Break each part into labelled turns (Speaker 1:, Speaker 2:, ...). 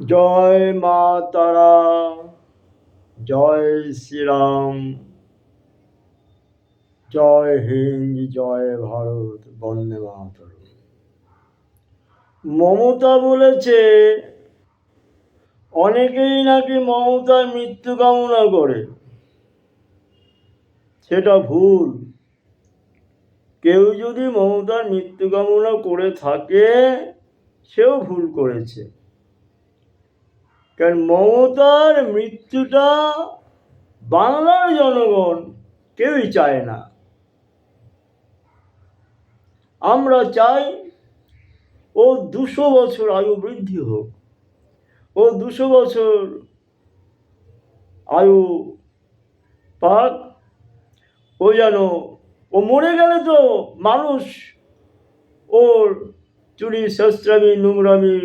Speaker 1: জয় মা তারা, জয় শ্রীরাম, জয় হিন্দ, জয় ভারত, বন্দে মাতরম। মমতা বলেছে অনেকেই নাকি মমতার মৃত্যু কামনা করে। সেটা ভুল। কেউ যদি মমতার মৃত্যু কামনা করে থাকে সেও ভুল করেছে। কারণ মমতার মৃত্যুটা বাংলার জনগণ কেউই চায় না। আমরা চাই ও 200 বছর আয়ু বৃদ্ধি হোক, ও 200 বছর আয়ু পাক। ও যেন ও মরে গেলে তো মানুষ ওর চুরি শেষরামি নোংরামি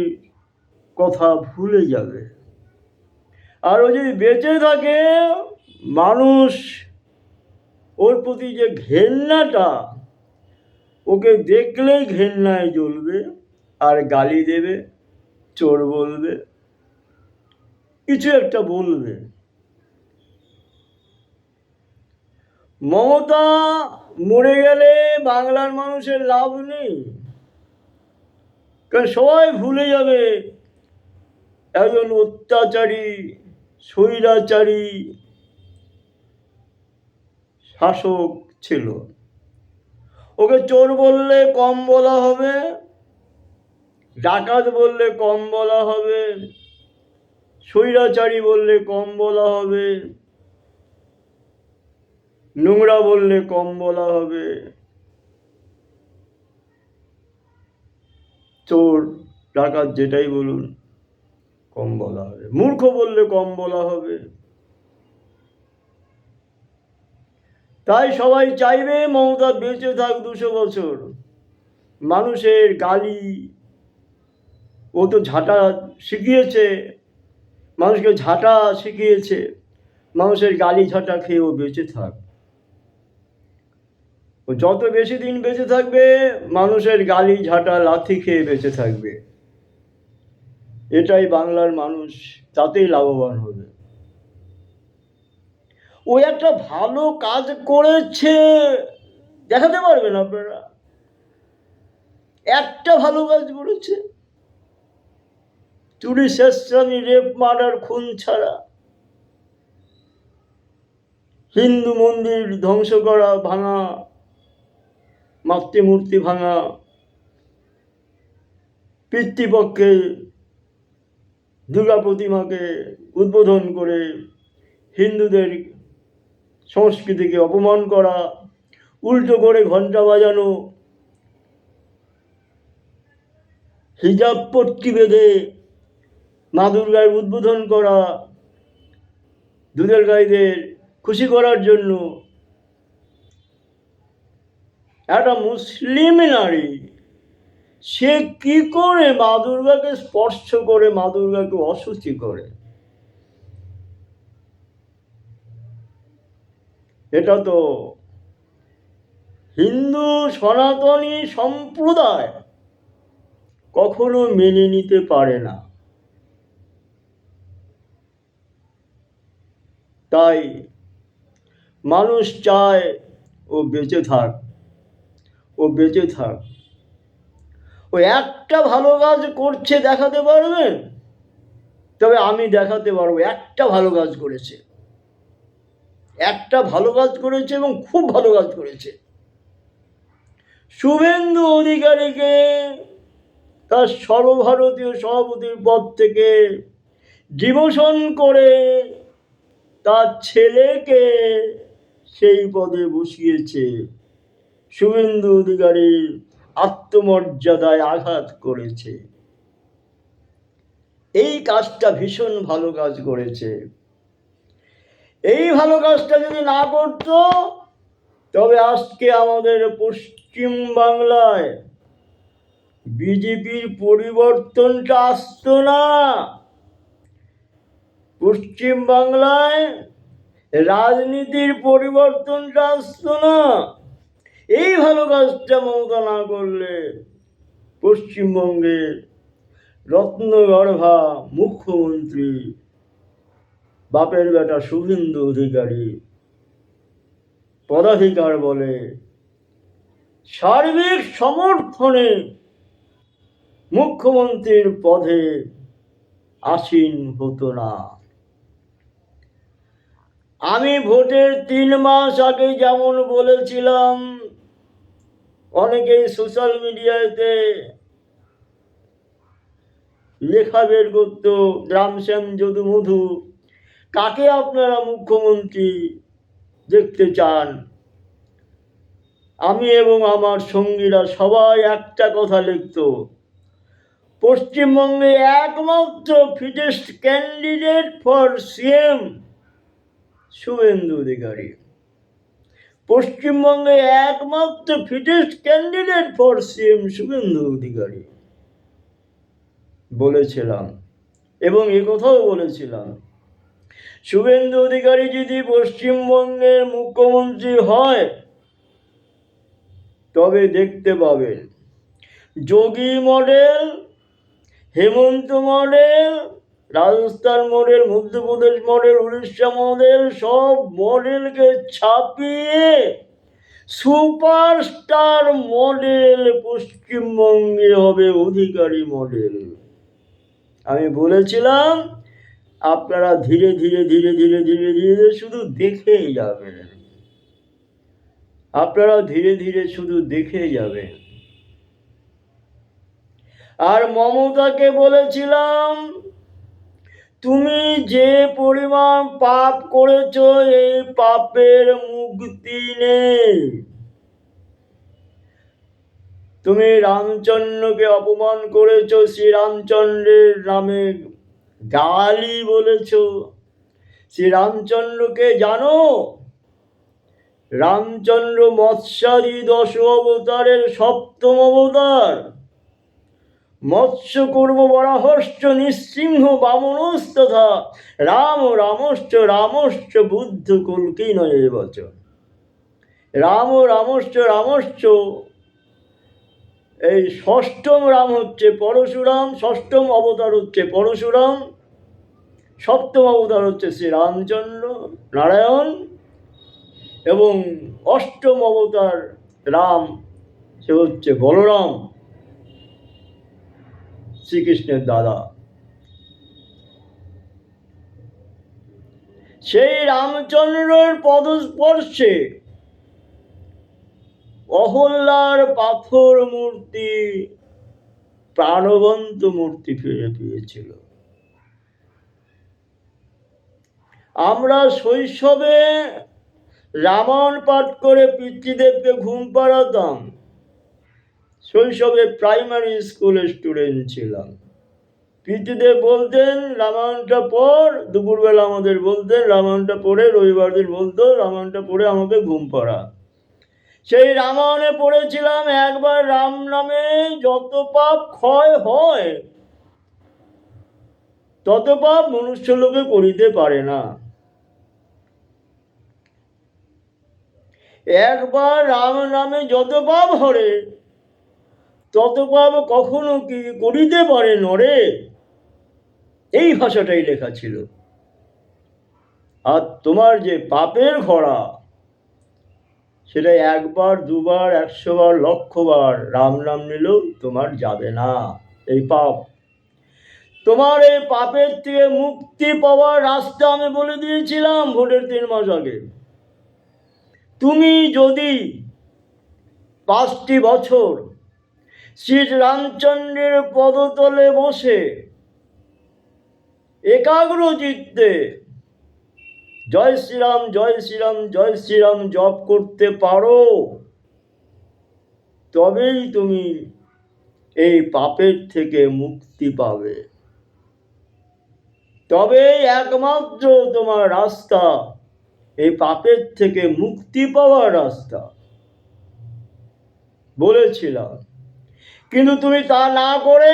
Speaker 1: কথা ভুলে যাবে। আর ও যদি বেঁচে থাকে মানুষ ওর প্রতি যে ঘেন্নাটা, ওকে দেখলেই ঘেন্নায় জ্বলবে আর গালি দেবে, চোর বলবে, কিছু একটা বলবে। মমতা মরে গেলে বাংলার মানুষের লাভ নেই। কারণ সবাই ভুলে যাবে একজন অত্যাচারী স্বৈরাচারী শাসক ছিল। ওকে চোর বললে কম বলা হবে, ডাকাত বললে কম বলা হবে, স্বৈরাচারী বললে কম বলা হবে, নোংরা বললে কম বলা হবে, চোর ডাকাত যেটাই বলুন কম বলা হবে, মূর্খ বললে কম বলা হবে। তাই সবাই চাইবে মমতা বেঁচে থাক 200 বছর। মানুষের গালি, ও তো ঝাঁটা শিখিয়েছে, মানুষকে ঝাঁটা শিখিয়েছে, মানুষের গালি ঝাঁটা খেয়ে ও বেঁচে থাক। ও যত বেশি দিন বেঁচে থাকবে মানুষের গালি ঝাঁটা লাথি খেয়ে বেঁচে থাকবে। এটাই বাংলার মানুষ, তাতেই লাভবান হবে। ও একটা ভালো কাজ করেছে দেখাতে পারবেন আপনারা? একটা ভালো কাজ করেছে? চুরি শেষরামি রেপ মার্ডার খুন ছাড়া, হিন্দু মন্দির ধ্বংস করা, ভাঙা, মাতৃমূর্তি ভাঙা, পিতৃপক্ষে দুর্গা প্রতিমাকে উদ্বোধন করে হিন্দুদের সংস্কৃতিকে অপমান করা, উল্টো করে ঘণ্টা বাজানো, হিজাব পট্টি বেঁধে মা দুর্গার উদ্বোধন করা, দুধের গাইদের খুশি করার জন্য। একটা মুসলিম নারী সে কি করে মা দুর্গাকে স্পর্শ করে, মা দুর্গাকে অশুচি করে? এটা তো হিন্দু সনাতনী সম্প্রদায় কখনো মেনে নিতে পারে না। তাই মানুষ চায় ও বেঁচে থাক, ও বেঁচে থাক। ও একটা ভালো কাজ করছে দেখাতে পারবেন? তবে আমি দেখাতে পারবো একটা ভালো কাজ করেছে, একটা ভালো কাজ করেছে এবং খুব ভালো কাজ করেছে। শুভেন্দু অধিকারীকে তার সর্বভারতীয় সভাপতির পদ থেকে ডিমোশন করে তার ছেলেকে সেই পদে বসিয়েছে। শুভেন্দু অধিকারীর আত্মমর্যাদায় আঘাত করেছে। এই কাজটা ভীষণ ভালো কাজ করেছে। এই ভালো কাজটা যদি না করত তবে আজকে আমাদের পশ্চিম বাংলায় বিজেপির পরিবর্তনটা আসতো না। পশ্চিম বাংলায় রাজনীতির পরিবর্তনটা আসতো না। এই ভালো কাজটা মমতা না করলে পশ্চিমবঙ্গের রত্নগর্ভা মুখ্যমন্ত্রী বাপের বেটা শুভেন্দু অধিকারী পদাধিকার বলে সার্বিক সমর্থনে মুখ্যমন্ত্রীর পদে আসীন হতো না। আমি ভোটের 3 মাস আগে যেমন বলেছিলাম, অনেকেই সোশ্যাল মিডিয়াতে লেখা বের করত, রামশ্যাম যদু মধু, কাকে আপনারা মুখ্যমন্ত্রী দেখতে চান? আমি এবং আমার সঙ্গীরা সবাই একটা কথা লিখত, পশ্চিমবঙ্গে একমাত্র fittest candidate for CM Suvendu Adhikari. পশ্চিমবঙ্গে একমাত্র fittest candidate for CM Suvendu Adhikari বলেছিলাম। এবং একথাও বলেছিলাম, শুভেন্দু অধিকারী যদি পশ্চিমবঙ্গের মুখ্যমন্ত্রী হয় তবে দেখতে পাবেন Yogi model, Hemant model, Rajasthan model, Madhya Pradesh model, Orissa model, সব মডেলকে ছাপিয়ে সুপারস্টার মডেল পশ্চিমবঙ্গে হবে অধিকারী মডেল। আমি বলেছিলাম আপনারা ধীরে ধীরে ধীরে ধীরে ধীরে ধীরে শুধু দেখেই যাবেন, আপনারা ধীরে ধীরে শুধু দেখে যাবেন। আর মমতাকে বলেছিলাম, তুমি যে পরিমাণ পাপ করেছো এই পাপের মুক্তি নেই। তুমি রামচন্দ্রকে অপমান করেছো, শ্রী রামচন্দ্রের নামে গালি বলেছো। শ্রী রামচন্দ্রকে জানো? রামচন্দ্র মৎস্যাদি 10 অবতারের 7ম অবতার। মৎস্যকূর্ম বরাহশ্চ নৃসিংহ বামনস্তথা রাম রামশ্চ রামশ্চ বুদ্ধ কল্কিনয়ে বচ। রাম রামশ্চ রামশ্চ, এই 6ম রাম হচ্ছে পরশুরাম, 6ম অবতার হচ্ছে পরশুরাম, 7ম অবতার হচ্ছে শ্রী রামচন্দ্র নারায়ণ, এবং 8ম অবতার রাম, সে হচ্ছে বলরাম, শ্রীকৃষ্ণের দাদা। সেই রামচন্দ্রের পদস্পর্শে অহল্যার পাথর মূর্তি প্রাণবন্ত মূর্তি ফিরে পেয়েছিল। আমরা শৈশবে রামায়ণ পাঠ করে পিতৃদেবকে ঘুম পাড়াতাম। শৈশবে প্রাইমারি স্কুলের স্টুডেন্ট ছিলাম। পিতৃদেব বলতেন রামায়ণটা পড়, দুপুরবেলা আমাদের বলতেন রামায়ণটা পড়ে, রবিবার দিন বলতো রামায়ণটা পড়ে আমাকে ঘুম পাড়া। সেই রামায়ণে পড়েছিলাম, একবার রাম নামে যত পাপ ক্ষয় হয় তত পাপ মনুষ্য লোকে করিতে পারে না। একবার রাম নামে যত পাপ হরে তত পাপ কখনো কি করিতে পারে নরে। এই ভাষাটাই লেখা ছিল। আর তোমার যে পাপের ঘোড়া, সেটা 1 বার 2 বার 100 বার 1,00,000 বার রাম নাম নিলেও তোমার যাবে না এই পাপ। তোমার এই পাপের থেকে মুক্তি পাওয়ার রাস্তা আমি বলে দিয়েছিলাম ভোটের 3 মাস আগে। তুমি যদি 5টি বছর শ্রী রামচন্দ্রের পদতলে বসে একাগ্র চিত্তে জয় শ্রীরাম জয় শ্রীরাম জয় শ্রীরাম জপ করতে পারো, তবেই তুমি এই পাপের থেকে মুক্তি পাবে। তবেই একমাত্র তোমার রাস্তা এই পাপের থেকে মুক্তি পাওয়ার রাস্তা বলেছিলাম। কিন্তু তুমি তা না করে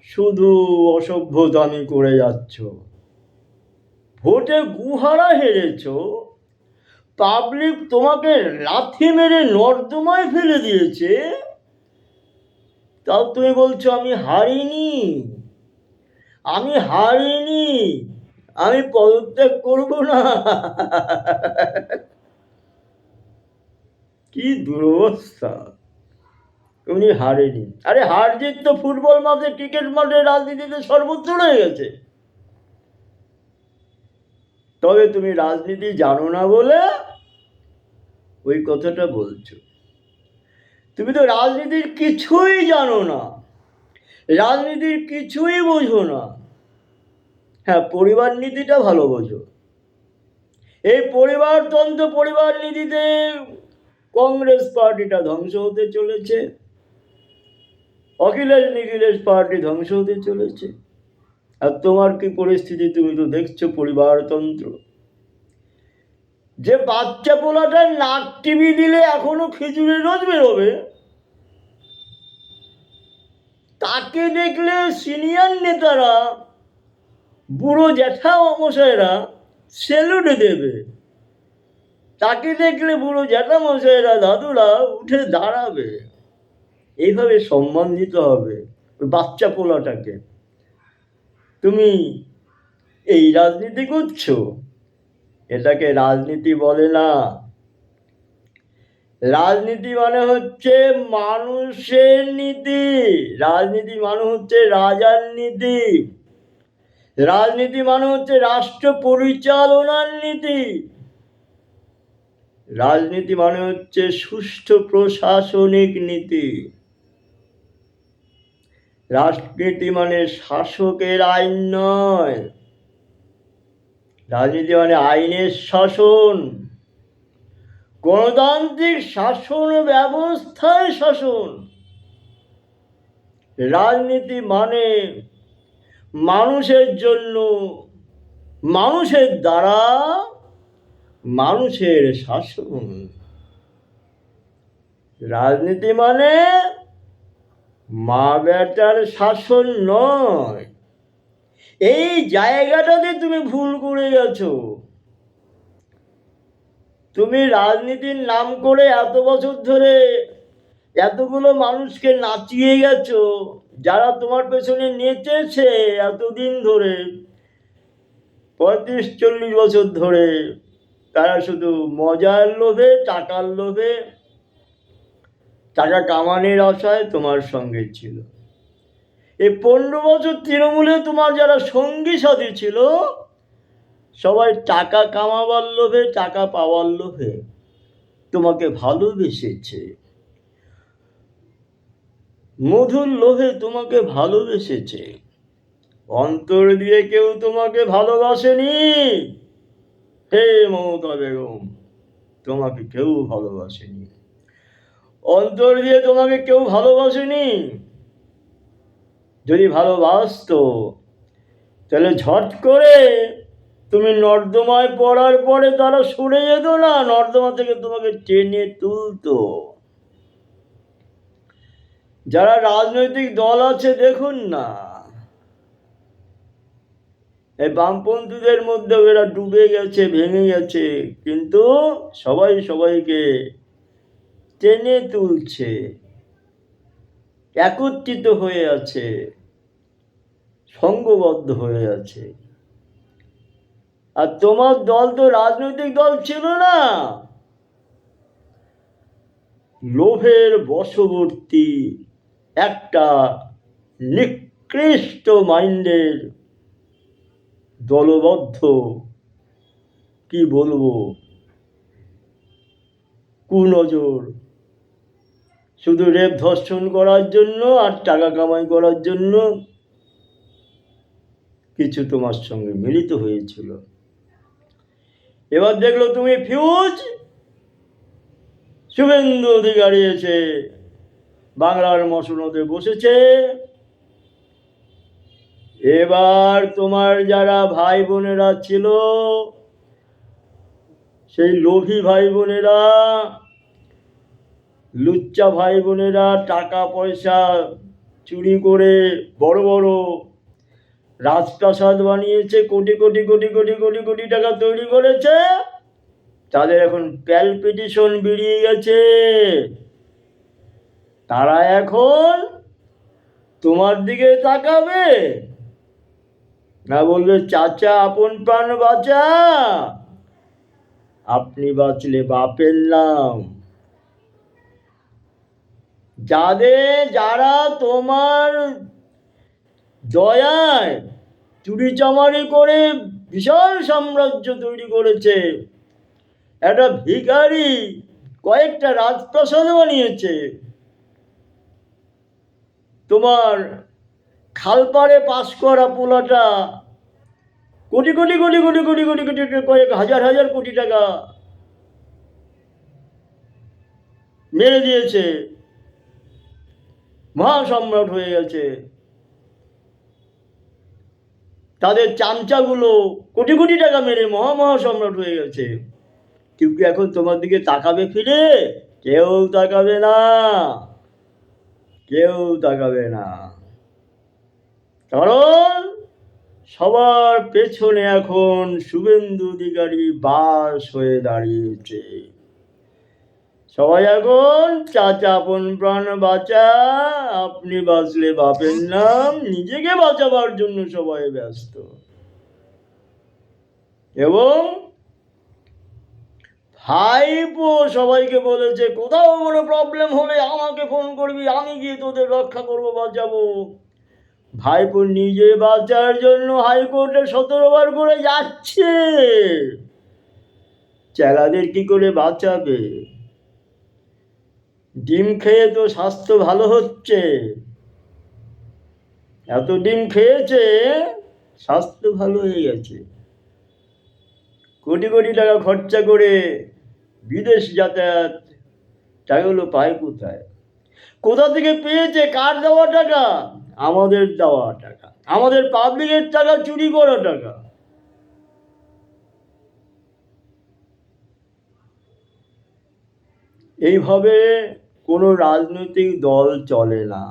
Speaker 1: শুধু অসভ্যতামি করে যাচ্ছ। ভোটে গুহারা হেরেছ, পাবলিক তোমাকে লাথি মেরে নর্দমায় ফেলে দিয়েছে, তাও তুমি বলছো আমি হারিনি, আমি হারিনি, আমি পদত্যাগ করব না। কি দুরবস্থা! উনি হারেনি। আরে হার জিত তো ফুটবল মাঠে, ক্রিকেট মাঠে, রাজনীতিতে সর্বত্র রয়ে গেছে। তবে তুমি রাজনীতি জানো না বলে ওই কথাটা বলছো। তুমি তো রাজনীতির কিছুই জানো না, রাজনীতির কিছুই বোঝো না। হ্যাঁ, পরিবার নীতিটা ভালো বোঝো। এই পরিবারতন্ত্র, পরিবার নীতিতে কংগ্রেস পার্টিটা ধ্বংস হতে চলেছে, অখিলেশ নিখিলেশ পার্টি ধ্বংস হতে চলেছে। আর তোমার কি পরিস্থিতি তুমি তো দেখছো, পরিবারতন্ত্র। যে বাচ্চা পোলাটা নাক টিভি দিলে এখনো খিচুড়ি রোজ বেরোবে, তাকে দেখলে সিনিয়র নেতারা, বুড়ো জ্যাঠা মশাইরা সেলুট দেবে। তাকে দেখলে বুড়ো জ্যাঠা মশাইরা, দাদুরা উঠে দাঁড়াবে, এইভাবে সম্মান দিতে হবে ওই বাচ্চা পোলাটাকে। তুমি এই রাজনীতি করছো, এটাকে রাজনীতি বলে না। রাজনীতি মানে হচ্ছে মানুষের নীতি, রাজনীতি মানে হচ্ছে রাজার নীতি, রাজনীতি মানে হচ্ছে রাষ্ট্র পরিচালনার নীতি, রাজনীতি মানে হচ্ছে সুষ্ঠু প্রশাসনিক নীতি। রাজনীতি মানে শাসকের আইন নয়, রাজনীতি মানে আইনের শাসন, গণতান্ত্রিক শাসন ব্যবস্থায় শাসন। রাজনীতি মানে মানুষের জন্য, মানুষের দ্বারা মানুষের শাসন। রাজনীতি মানে মা বেটার শাসন নয়। এই জায়গাটাতে তুমি ভুল করে গেছো। তুমি রাজনীতির নাম করে এত বছর ধরে এতগুলো মানুষকে নাচিয়ে গেছো, যারা তোমার পেছনে নেচেছে এতদিন ধরে, 35-40 বছর ধরে, তারা শুধু মজার লোভে, টাকার লোভে, টাকা কামানোর আশায় তোমার সঙ্গে ছিল। এই 15 বছর তৃণমূলে তোমার যারা সঙ্গী সাথী ছিল, সবাই টাকা কামাবার লোভে, টাকা পাওয়ার লোভে তোমাকে ভালোবেসেছে, মধুর লোভে তোমাকে ভালোবেসেছে। অন্তর দিয়ে কেউ তোমাকে ভালোবাসেনি। হে মমতা বেগম, তোমাকে কেউ ভালোবাসেনি, অন্তর দিয়ে তোমাকে কেউ ভালোবাসেনি। যদি ভালোবাসতো তাহলে ঝট করে তুমি নর্দমায় পড়ার পরে তারা সরে যেত না, নর্দমা থেকে তোমাকে টেনে তুলতো। যারা রাজনৈতিক দল আছে দেখুন না, এই বামপন্থীদের মধ্যে এরা ডুবে গেছে, ভেঙে গেছে, কিন্তু সবাই সবাইকে টেনে তুলছে, একত্রিত হয়ে আছে, সংঘবদ্ধ হয়ে আছে। আর তোমার দল তো রাজনৈতিক দল ছিল না, লোভের বশবর্তী একটা নিকৃষ্ট মাইন্ডের দলবদ্ধ, কি বলবো, কুনজর, শুধু রেপ ধর্ষণ করার জন্য আর টাকা কামাই করার জন্য কিছু তোমার সঙ্গে মিলিত হয়েছিল। এবার দেখলো তুমি ফিউজ, শুভেন্দু অধিকারী এসে বাংলার মসনদে বসেছে। এবার তোমার যারা ভাই বোনেরা ছিল, সেই লোভী ভাই বোনেরা, লুচ্চা ভাই বোনেরা, টাকা পয়সা চুরি করে বড় বড় রাজপ্রাসাদ বানিয়েছে, কোটি কোটি কোটি কোটি কোটি কোটি টাকা তৈরি করেছে, তাদের এখন প্যালপিটেশন বেরিয়ে গেছে। তারা এখন তোমার দিকে তাকাবে, না বলবে চাচা আপন প্রাণ বাঁচা, আপনি বাঁচলে বাপের নাম। যারা তোমার দয়ায় চুরি চামারি করে বিশাল সাম্রাজ্য তৈরি করেছে, একটা ভিখারি কয়েকটা রাজপ্রাসাদ বানিয়েছে, তোমার খালপাড়ে পাস করা পোলাটা কোটি কোটি কোটি কোটি কোটি কোটি কোটি কয়েক হাজার হাজার কোটি টাকা মেরে দিয়েছে, মহাসম্রাট হয়ে গেছে। তাদের চামচাগুলো কোটি কোটি টাকা মেরে মহাসম্রাট হয়ে গেছে। কেউ কি এখন তোমার দিকে তাকাবে ফিরে? কেউ তাকাবে না, কেউ তাকাবে না। কারণ সবার পেছনে এখন শুভেন্দু অধিকারী বাস হয়ে দাঁড়িয়েছে। সবাই এখন চাচা আপন প্রাণ বাঁচা, আপনি বাঁচলে বাপের নাম, নিজেকে বাঁচাবার জন্য সবাই ব্যস্ত। এবং ভাইপো সবাইকে বলেছে কোথাও কোনো প্রবলেম হলে আমাকে ফোন করবি, আমি গিয়ে তোদের রক্ষা করবো, বাঁচাবো। ভাইপো নিজে বাঁচার জন্য হাইকোর্টে 17 বার করে যাচ্ছে, চেলাদের কি করে বাঁচাবে? ডিম খেয়ে তো স্বাস্থ্য ভালো হচ্ছে, এত ডিম খেয়েছে স্বাস্থ্য ভালো হয়ে গেছে। কোটি কোটি টাকা খরচা করে বিদেশ যাতায়াত, টাকাগুলো পায় কোথায়? কোথা থেকে পেয়েছে? কার দেওয়া টাকা? আমাদের দেওয়া টাকা, আমাদের পাবলিকের টাকা, চুরি করা টাকা। এইভাবে কোনো রাজনৈতিক দল চলে না।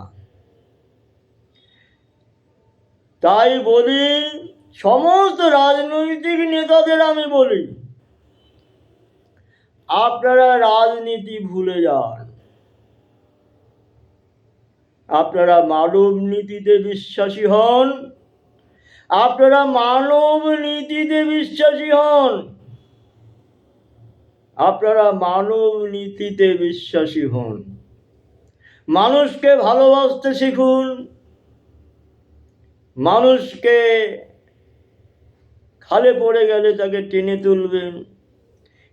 Speaker 1: তাই বলি, সমস্ত রাজনৈতিক নেতাদের আমি বলি, আপনারা রাজনীতি ভুলে যান, আপনারা মানব নীতিতে বিশ্বাসী হন, আপনারা মানব নীতিতে বিশ্বাসী হন, আপনারা মানব নীতিতে বিশ্বাসী হন। মানুষকে ভালোবাসতে শিখুন, মানুষকে খালে পড়ে গেলে তাকে টেনে তুলবেন,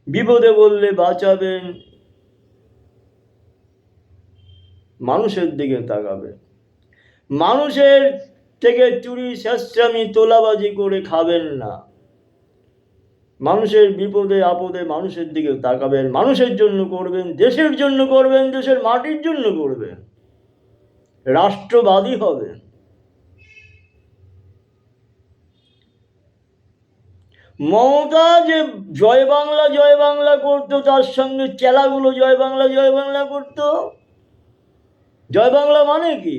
Speaker 1: বিপদে বললে বাঁচাবেন, মানুষের দিকে তাকাবেন। মানুষের থেকে চুরি শেষরামি তোলাবাজি করে খাবেন না। মানুষের বিপদে আপদে মানুষের দিকে তাকাবেন, মানুষের জন্য করবেন, দেশের জন্য করবেন, দেশের মাটির জন্য করবেন, রাষ্ট্রবাদী হবেন। মমতা যে জয় বাংলা করতো, তার সঙ্গে চেলাগুলো জয় বাংলা করতো। জয় বাংলা মানে কি?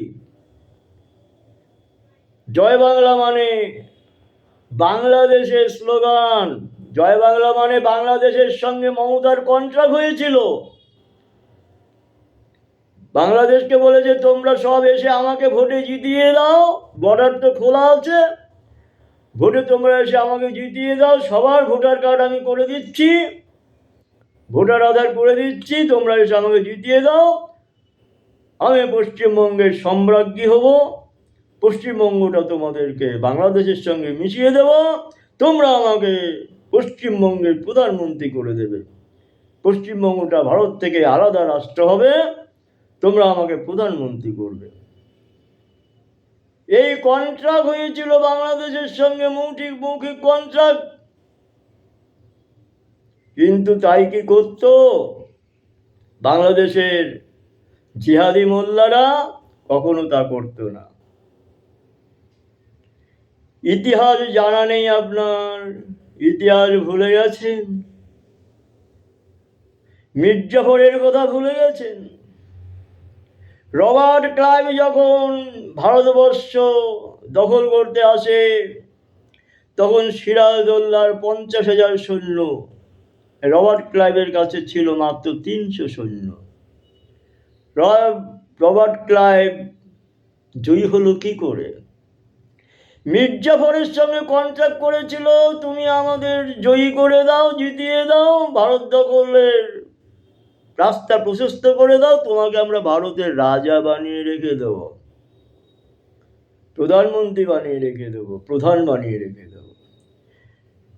Speaker 1: জয় বাংলা মানে বাংলাদেশের স্লোগান। জয় বাংলা মানে বাংলাদেশের সঙ্গে মমতার কন্ট্রাক্ট হয়েছিল। বাংলাদেশকে বলেছে তোমরা সব এসে আমাকে ভোটে জিতিয়ে দাও, বর্ডার তো খোলা আছে, ভোটে তোমরা এসে আমাকে জিতিয়ে দাও, সবার ভোটার কার্ড আমি করে দিচ্ছি, ভোটার আধার করে দিচ্ছি, তোমরা এসে আমাকে জিতিয়ে দাও, আমি পশ্চিমবঙ্গের সম্রাজ্ঞী হব, পশ্চিমবঙ্গটা তোমাদেরকে বাংলাদেশের সঙ্গে মিশিয়ে দেব, তোমরা আমাকে পশ্চিমবঙ্গের প্রধানমন্ত্রী করে দেবে, পশ্চিমবঙ্গটা ভারত থেকে আলাদা রাষ্ট্র হবে, তোমরা আমাকে প্রধানমন্ত্রী করবে। এই কন্ট্রাক্ট হয়েছিল বাংলাদেশের সঙ্গে, মৌখিক কন্ট্রাক্ট। কিন্তু তাই কি করত বাংলাদেশের জিহাদি মোল্লারা? কখনো তা করত না। ইতিহাস জানা নেই আপনার, ইতিহাস ভুলে গেছেন, মির্জাফরের কথা ভুলে গেছেন। রবার্ট ক্লাইভ যখন ভারতবর্ষ দখল করতে আসে, তখন সিরাজউদ্দৌলার 50,000 সৈন্য, রবার্ট ক্লাইভের কাছে ছিল মাত্র 300 সৈন্য। রবার্ট ক্লাইভ জয়ী হলো কি করে? মির্জাফরের সঙ্গে কন্ট্রাক্ট করেছিল, তুমি আমাদের জয়ী করে দাও, জিতিয়ে দাও, ভারত দখলের রাস্তা প্রশস্ত করে দাও, তোমাকে আমরা ভারতের রাজা বানিয়ে রেখে দেব, প্রধানমন্ত্রী বানিয়ে রেখে দেব, প্রধান বানিয়ে রেখে দেব।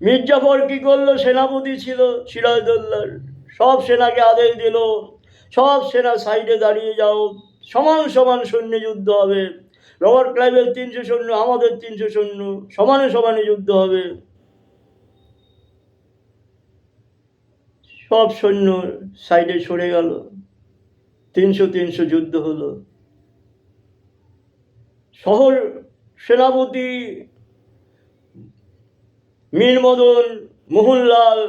Speaker 1: মির্জাফর কি করলো? সেনাপতি ছিল সিরাজদৌল্লার, সব সেনাকে আদেশ দিল, সব সেনা সাইডে দাঁড়িয়ে যাও, সমান সমান সৈন্য যুদ্ধ হবে, রবার্ট ক্লাইভের 300 সৈন্য, আমাদের 300 সৈন্য, সমানে সমানে যুদ্ধ হবে। সব সৈন্য সাইডে সরে গেল, 300 যুদ্ধ হলো। শহর সেনাপতি মীর মদন, মোহনলাল,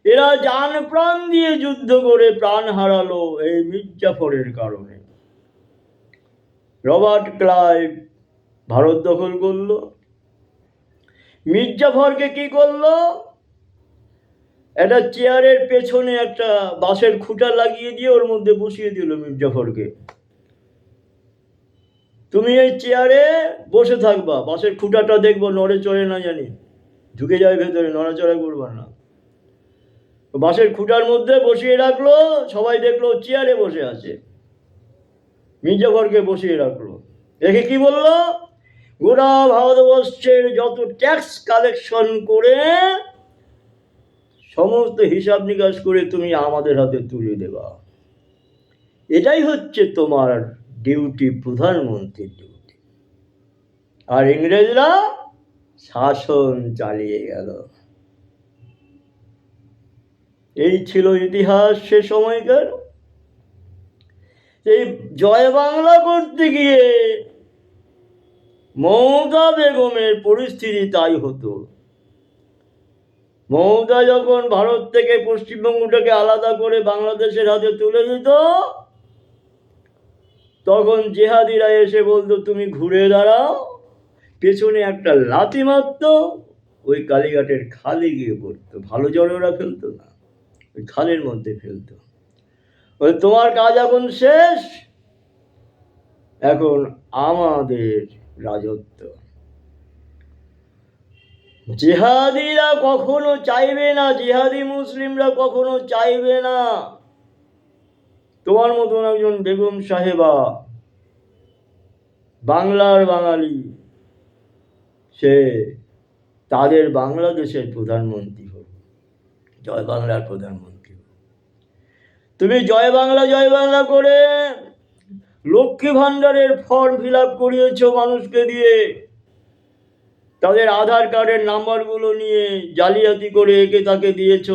Speaker 1: এরা জান প্রাণ দিয়ে যুদ্ধ করে প্রাণ হারালো এই মির্জাফরের কারণে। রবার্ট ক্লাইভ ভারত দখল করলো, মির্জাফরকে কি করলো? একটা চেয়ারের পেছনে একটা বাঁশের খুঁটা লাগিয়ে দিয়ে ওর মধ্যে বসিয়ে দিল মির্জাফরকে। তুমি এই চেয়ারে বসে থাকবা, বাঁশের খুঁটাটা দেখবো নড়ে চড়ে না জানি, ঢুকে যায় ভেতরে, নড়াচড়া করবা না। বাঁশের খুঁটার মধ্যে বসিয়ে রাখলো, সবাই দেখলো চেয়ারে বসে আছে, মির্জাফরকে বসিয়ে রাখলো। রেখে কি বললো? গোটা ভারতবর্ষের যত ট্যাক্স কালেকশন করে সমস্ত হিসাব নিকাশ করে তুমি আমাদের হাতে তুলে দেবা, এটাই হচ্ছে তোমার ডিউটি, প্রধানমন্ত্রীর ডিউটি। আর ইংরেজরা শাসন চালিয়ে গেল। এই ছিল ইতিহাস সে সময়কার। এই জয় বাংলা করতে গিয়ে মমতা বেগমের পরিস্থিতি তাই হতো। মমতা যখন ভারত থেকে পশ্চিমবঙ্গটাকে আলাদা করে বাংলাদেশের হাতে তুলে দিত, তখন জেহাদিরা এসে বলতো তুমি ঘুরে দাঁড়াও, পেছনে একটা লাথি মারত, ওই কালীঘাটের খালে গিয়ে পড়তো। ভালো জলে ওরা ফেলতো না, ওই খালের মধ্যে ফেলতো। ওই তোমার কাজ এখন শেষ, এখন আমাদের রাজত্ব। জেহাদিরা কখনো চাইবে না, জেহাদি মুসলিমরা কখনো চাইবে না তোমার মতন একজন বেগম সাহেবা, বাংলার বাঙালি, সে তাদের বাংলাদেশের প্রধানমন্ত্রী হোক, জয় বাংলার প্রধানমন্ত্রী হোক। তুমি জয় বাংলা করে লক্ষ্মী ভাণ্ডারের ফর্ম ফিল আপ করিয়েছ মানুষকে দিয়ে, তাদের আধার কার্ডের নাম্বারগুলো নিয়ে জালিয়াতি করে একে তাকে দিয়েছ।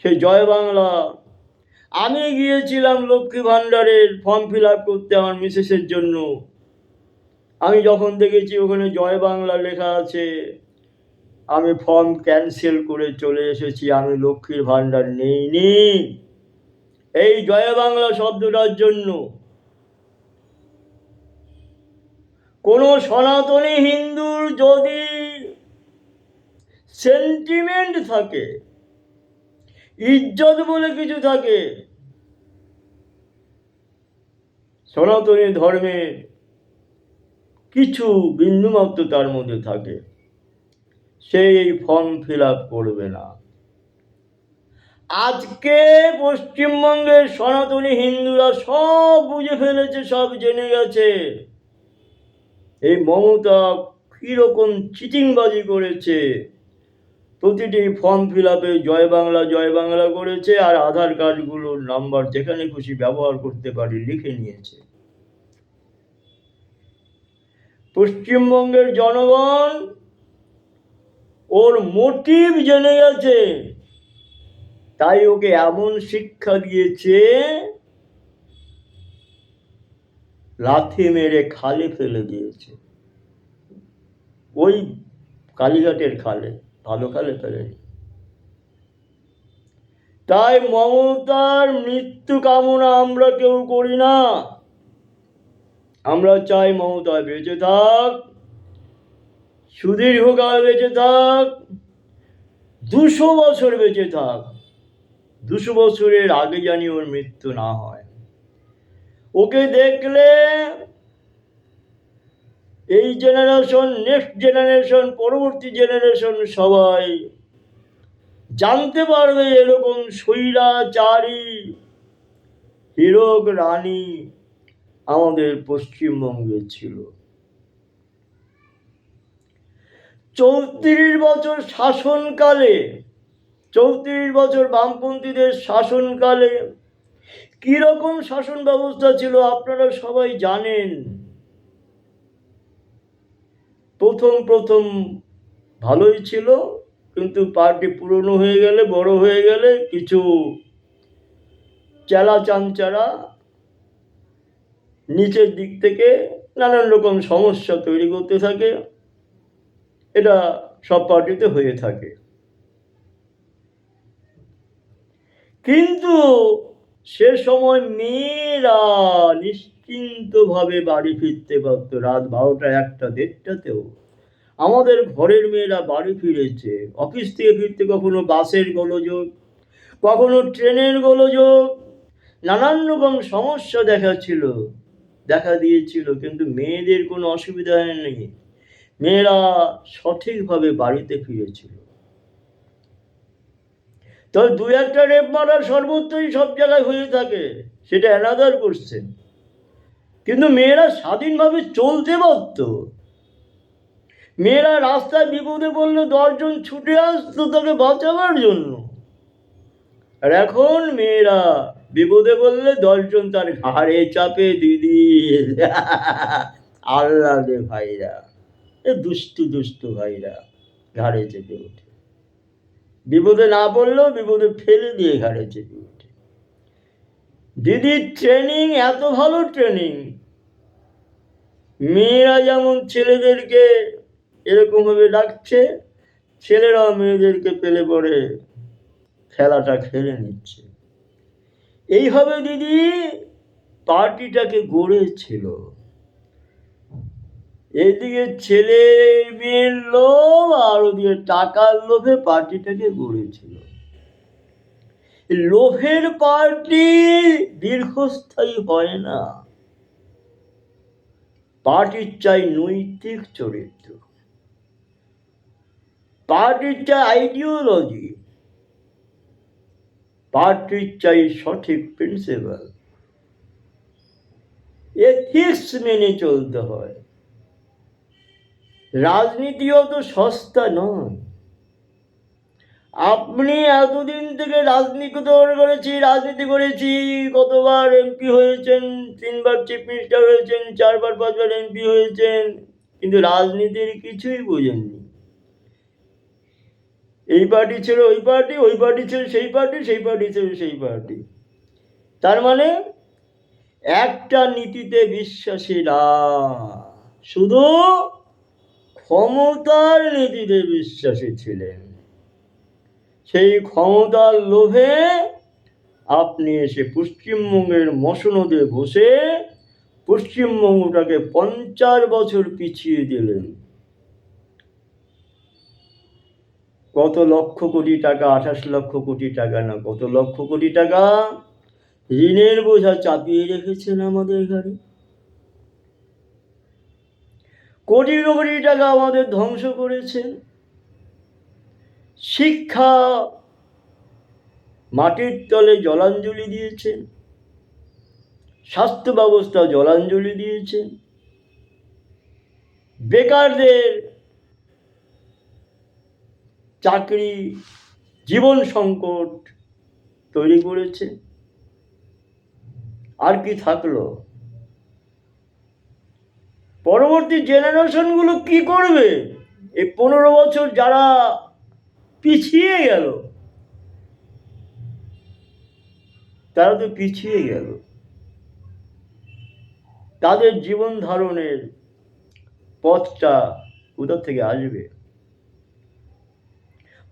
Speaker 1: সেই জয় বাংলা, আমি গিয়েছিলাম লক্ষ্মী ভাণ্ডারের ফর্ম ফিল আপ করতে আমার মিসেসের জন্য। আমি যখন দেখেছি ওখানে জয় বাংলা লেখা আছে, আমি ফর্ম ক্যান্সেল করে চলে এসেছি। আমি লক্ষ্মীর ভাণ্ডার নেইনি এই জয় বাংলা শব্দটার জন্য। কোনো সনাতনী হিন্দুর যদি সেন্টিমেন্ট থাকে, ইজ্জত বলে কিছু থাকে, সনাতনী ধর্মের কিছু বিন্দুমাত্র তার মধ্যে থাকে, সে এই ফর্ম ফিল আপ করবে না। আজকে পশ্চিমবঙ্গের সনাতনী হিন্দুরা সব বুঝে ফেলেছে, সব জেনে গেছে এই মমতা কিরকম চিটিংবাজি করেছে। প্রতিটি ফর্ম ফিল আপে জয় বাংলা করেছে, আর আধার কার্ডগুলোর নাম্বার যেখানে খুশি ব্যবহার করতে পারি লিখে নিয়েছে। পশ্চিমবঙ্গের জনগণ ওর মোটিভ জেনে গেছে, তাই ওকে এমন শিক্ষা দিয়েছে, লাথি মেরে খালে ফেলে দিয়েছে। ওই কালীঘাটের খালে, ভালো খালে ফেলেনি। তাই মমতার মৃত্যু কামনা আমরা কেউ করি না। আমরা চাই মমতা বেঁচে থাক, সুদীর্ঘকাল বেঁচে থাক, 200 বছর বেঁচে থাক। 200 বছরের আগে জানি ওর মৃত্যু না হয়। ওকে দেখলে এই জেনারেশন, নেক্সট জেনারেশন, পরবর্তী জেনারেশন সবাই জানতে পারবে এরকম স্বৈরাচারী হীরক রানী আমাদের পশ্চিমবঙ্গে ছিল। 34 বছর শাসনকালে, 34 বছর বামপন্থীদের শাসনকালে কিরকম শাসন ব্যবস্থা ছিল আপনারা সবাই জানেন। প্রথম ভালোই ছিল, কিন্তু পার্টি পুরনো হয়ে গেলে, বড় হয়ে গেলে কিছু চেলা চামচারা নিচের দিক থেকে নানান রকম সমস্যা তৈরি করতে থাকে। এটা সব পার্টিতে হয়ে থাকে। কিন্তু সে সময় মেয়েরা নিশ্চিন্তভাবে বাড়ি ফিরতে পারত রাত 12টা, 1টা, 1:30তেও। আমাদের ঘরের মেয়েরা বাড়ি ফিরেছে। অফিস থেকে ফিরতে কখনো বাসের গোলযোগ, কখনো ট্রেনের গোলযোগ, নানান রকম সমস্যা দেখা দিয়েছিল, কিন্তু মেয়েদের কোনো অসুবিধা নেই। মেয়েরা সঠিকভাবে বাড়িতে ফিরেছিল। তবে 2-1টা রেপ মার্ডার সর্বত্রই সব জায়গায় হয়ে থাকে, সেটা অ্যানাদার কোশ্চেন। কিন্তু মেয়েরা স্বাধীনভাবে চলতে পারত। মেয়েরা রাস্তায় বিপদে পড়লে 10 জন ছুটে আসতো তাকে বাঁচাবার জন্য। আর এখন মেয়েরা বিপদে পড়লে 10 জন তার ঘাড়ে চাপে দিদি আল্লাহ রে ভাইরা, এ দুষ্টু ভাইরা ঘাড়ে চেপে ওঠে। বিপদে না পড়লেও বিপদে ফেলে দিয়ে ঘাড়ে চেপে ওঠে। দিদির ট্রেনিং এত ভালো ট্রেনিং, মেয়েরা যেমন ছেলেদেরকে এরকমভাবে ডাকছে, ছেলেরাও মেয়েদেরকে পেলে পরে খেলাটা খেলে নিচ্ছে। এইভাবে দিদি পার্টিটাকে গড়েছিল। এদিকে ছেলে মেয়ের লোভ আর ওদিকে টাকার লোভে পার্টিটাকে গড়েছিল। লোভের পার্টি দীর্ঘস্থায়ী হয় না। পার্টির চাই নৈতিক চরিত্র, পার্টির চাই আইডিওলজি, পার্টির চাই সঠিক প্রিন্সিপাল, এথিক্স মেনে চলতে হয়। রাজনীতিও তো সস্তা নয়। আপনি এতদিন থেকে রাজনীতি করেছি, কতবার এমপি হয়েছেন, 3বার চিফ মিনিস্টার হয়েছেন, 4বার 5বার এমপি হয়েছেন, কিন্তু রাজনীতির কিছুই বোঝেননি। এই পার্টি ছিল ওই পার্টি, ওই পার্টি ছিল সেই পার্টি, সেই পার্টি ছিল সেই পার্টি। তার মানে একটা নীতিতে বিশ্বাসী না, শুধু ক্ষমতার নীতিতে বিশ্বাসী ছিলেন। সেই ক্ষমতার লোভে আপনি এসে পশ্চিমবঙ্গের মসনদে বসে পশ্চিমবঙ্গটাকে 50 বছর পিছিয়ে দিলেন। কত লক্ষ কোটি টাকা, 28 লক্ষ কোটি টাকা না, কত লক্ষ কোটি টাকা ঋণের বোঝা চাপিয়ে রেখেছেন আমাদের ঘাড়ে। কোটি কোটি টাকা আমাদের ধ্বংস করেছেন। শিক্ষা মাটির তলে জলাঞ্জলি দিয়েছেন, স্বাস্থ্য ব্যবস্থা জলাঞ্জলি দিয়েছেন, বেকারদের চাকরি, জীবন সংকট তৈরি করেছে। আর কি থাকলো? পরবর্তী জেনারেশনগুলো কি করবে? এই 15 বছর যারা পিছিয়ে গেল, তারা তো পিছিয়ে গেল। তাদের জীবন ধারণের পথটা কোথা থেকে আসবে?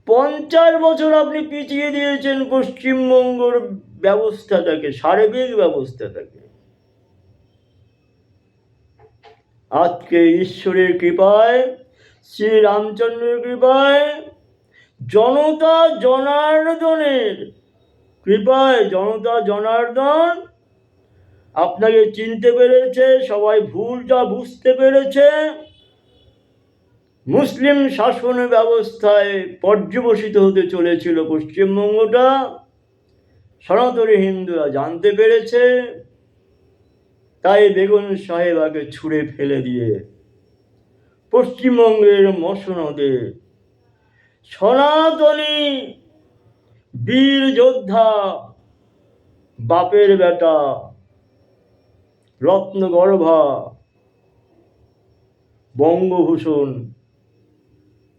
Speaker 1: 50 বছর আপনি পিছিয়ে দিয়েছেন পশ্চিমবঙ্গের ব্যবস্থাটাকে, সার্বিক ব্যবস্থাটাকে। আজকে ঈশ্বরের কৃপায়, শ্রী রামচন্দ্রের কৃপায়, জনতা জনার্দনের কৃপায়, জনতা জনার্দন আপনাকে চিনতে পেরেছে, সবাই ভুলটা বুঝতে পেরেছে। মুসলিম শাসন ব্যবস্থায় পর্যবসিত হতে চলেছিল পশ্চিমবঙ্গটা, সনাতনী হিন্দুরা জানতে পেরেছে, তাই বেগম সাহেবাকে ছুঁড়ে ফেলে দিয়ে পশ্চিমবঙ্গের মসনদে সনাতনী বীর যোদ্ধা, বাপের বেটা, রত্নগর্ভা, বঙ্গভূষণ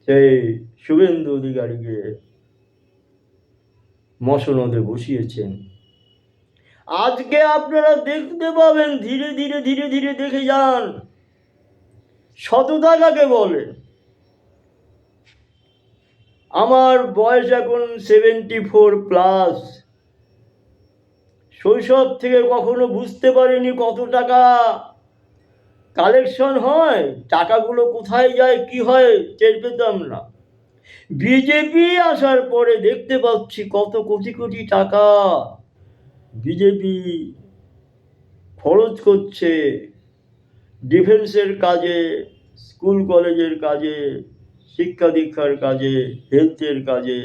Speaker 1: সেই শুভেন্দু অধিকারীকে মসনদে বসিয়েছেন। আজকে আপনারা দেখতে পাবেন, ধীরে ধীরে ধীরে ধীরে দেখে যান, সততা কাকে বলে। আমার বয়স এখন 74+। শৈশব থেকে কখনো বুঝতে পারিনি কত টাকা কালেকশন হয়, টাকাগুলো কোথায় যায়, কি হয়, টের পেতাম না। বিজেপি আসার পরে দেখতে পাচ্ছি কত কোটি কোটি টাকা বিজেপি খরচ করছে ডিফেন্সের কাজে, স্কুল কলেজের কাজে, শিক্ষা দীক্ষার কাজে, হেলথের কাজে,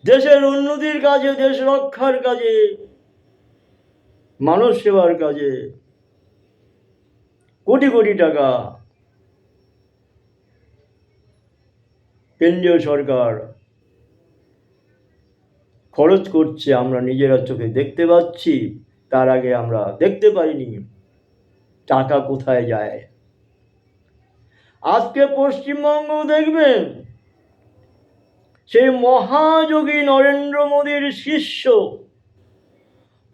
Speaker 1: দেশের উন্নতির কাজে, দেশ রক্ষার কাজে, মানব সেবার কাজে কোটি কোটি টাকা কেন্দ্রীয় সরকার খরচ করছে। আমরা নিজেরা চোখে দেখতে পাচ্ছি, তার আগে আমরা দেখতে পাইনি টাকা কোথায় যায়। আজকে পশ্চিমবঙ্গ দেখবেন, সেই মহাযোগী নরেন্দ্র মোদীর শিষ্য,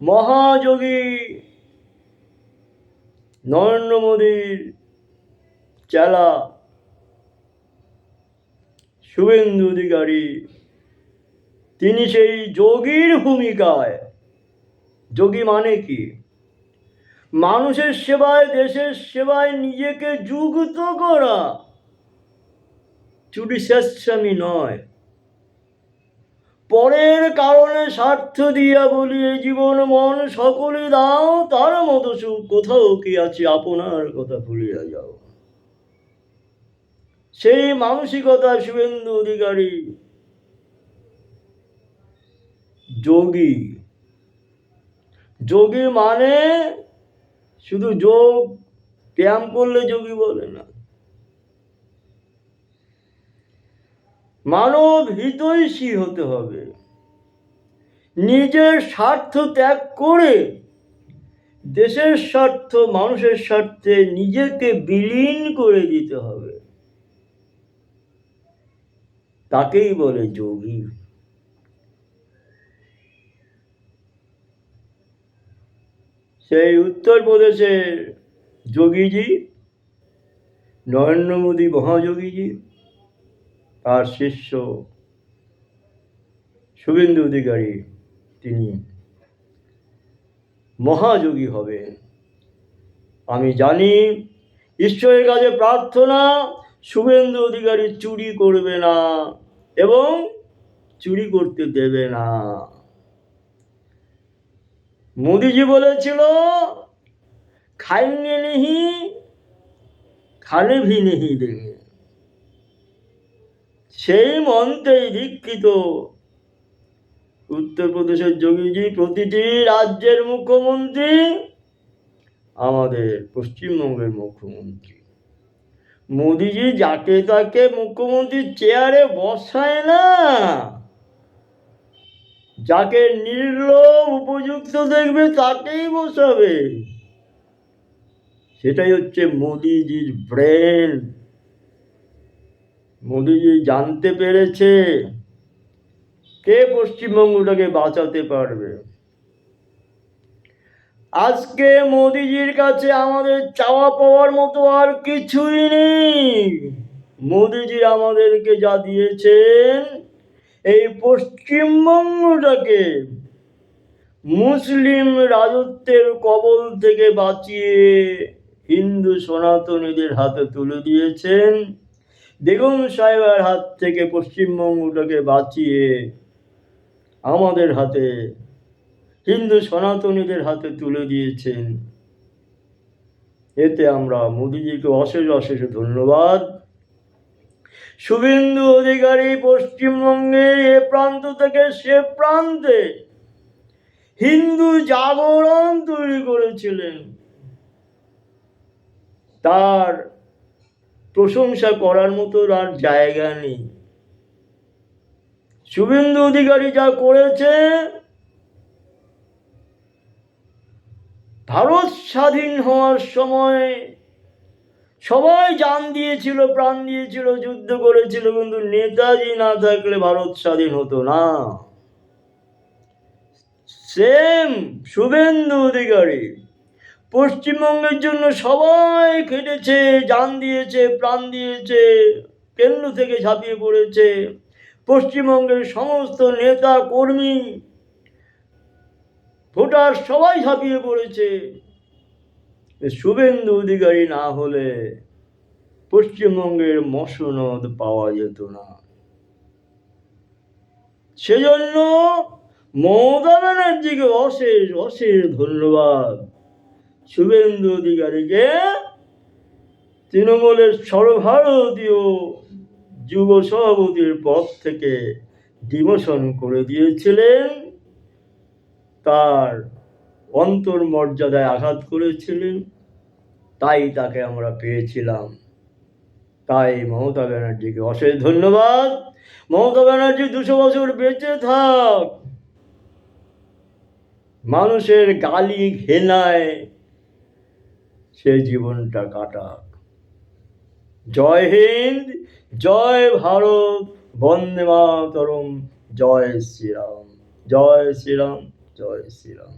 Speaker 1: মহাযোগী নরেন্দ্র মোদীর চেলা শুভেন্দু অধিকারী, তিনি সেই যোগীর ভূমিকায়, যোগী মানে কি, মানুষের সেবায়, দেশের সেবায় নিজেকে যুক্ত করা, চুরি স্বেচ্ছামি নয়। পরের কারণে স্বার্থ দিয়া বলিয়ে জীবন মন সকলে দাও, তার মতো সুখ কোথাও কি আছে, আপনার কথা ভুলিয়া যাও। সেই মানসিকতা শুভেন্দু অধিকারী যোগী। যোগী মানে শুধু যোগ ব্যায়াম করলে যোগী বলে না, মানব হিতৈষী হতে হবে। নিজের স্বার্থ ত্যাগ করে দেশের স্বার্থ, মানুষের স্বার্থে নিজেকে বিলীন করে দিতে হবে, তাকেই বলে যোগী। সেই উত্তরপ্রদেশের যোগীজি, নরেন্দ্র মোদী মহাযোগীজি, তার শিষ্য শুভেন্দু অধিকারী, তিনি মহাযোগী হবেন। আমি জানি, ঈশ্বরের কাছে প্রার্থনা, শুভেন্দু অধিকারী চুরি করবে না এবং চুরি করতে দেবে না। মোদিজি বলেছিল, খাইনে নেহি খানে ভি নেহি দেঙ্গে। সেই মন্ত্রেই দীক্ষিত উত্তরপ্রদেশের যোগীজি, প্রতিটি রাজ্যের মুখ্যমন্ত্রী আমাদের পশ্চিমবঙ্গের মুখ্যমন্ত্রী। মোদিজি যাকে তাকে মুখ্যমন্ত্রীর চেয়ারে বসায় না, যাকে নির্লোভ উপযুক্ত দেখবে তাকেই বসাবে। সেটাই হচ্ছে মোদিজির ব্রেন। মোদিজি জানতে পেরেছে কে পশ্চিমবঙ্গটাকে বাঁচাতে পারবে। আজকে মোদিজির কাছে আমাদের চাওয়া পাওয়ার মতো আর কিছুই নেই। মোদিজি আমাদেরকে যা দিয়েছেন, এই পশ্চিমবঙ্গটাকে মুসলিম রাজত্বের কবল থেকে বাঁচিয়ে হিন্দু সনাতনীদের হাতে তুলে দিয়েছেন। বেগম সাহেবের হাত থেকে পশ্চিমবঙ্গটাকে বাঁচিয়ে আমাদের হাতে হিন্দু সনাতনীদের হাতে তুলে দিয়েছেন। এতে আমরা মোদিজিকে অশেষ অশেষ ধন্যবাদ। শুভেন্দু অধিকারী পশ্চিমবঙ্গের এ প্রান্ত থেকে সে প্রান্তে হিন্দু জাগরণ তৈরি করেছিলেন। তার প্রশংসা করার মতো আর জায়গা নেই। শুভেন্দু অধিকারী যা করেছে, ভারত স্বাধীন হওয়ার সময় সবাই জান দিয়েছিল, প্রাণ দিয়েছিল, যুদ্ধ করেছিল, কিন্তু নেতাজি না থাকলে ভারত স্বাধীন হতো না। সেম শুভেন্দু অধিকারী পশ্চিমবঙ্গের জন্য সবাই খেটেছে, জান দিয়েছে, প্রাণ দিয়েছে, কেন্দ্র থেকে ঝাঁপিয়ে পড়েছে। পশ্চিমবঙ্গের সমস্ত নেতা কর্মী ভোটার সবাই ঝাঁপিয়ে পড়েছে। শুভেন্দু অধিকারী না হলে পশ্চিমবঙ্গের মসনদ পাওয়া যেত না। সেজন্য মমতা ব্যানার্জিকে অশেষ অশেষ ধন্যবাদ। শুভেন্দু অধিকারীকে তৃণমূলের সর্বভারতীয় যুব সভাপতির পদ থেকে ডিমোশন করে দিয়েছিলেন। তার অন্তর্মর্যাদায় আঘাত করেছিলেন, তাই তাকে আমরা পেয়েছিলাম। তাই মমতা ব্যানার্জিকে অশেষ ধন্যবাদ। মমতা ব্যানার্জি 200 বছর বেঁচে থাক, মানুষের গালি ঘেনায় সে জীবনটা কাটাক। জয় হিন্দ, জয় ভারত, বন্দে মাতরম, জয় শ্রীরাম, জয় শ্রীরাম, জয় শ্রীরাম।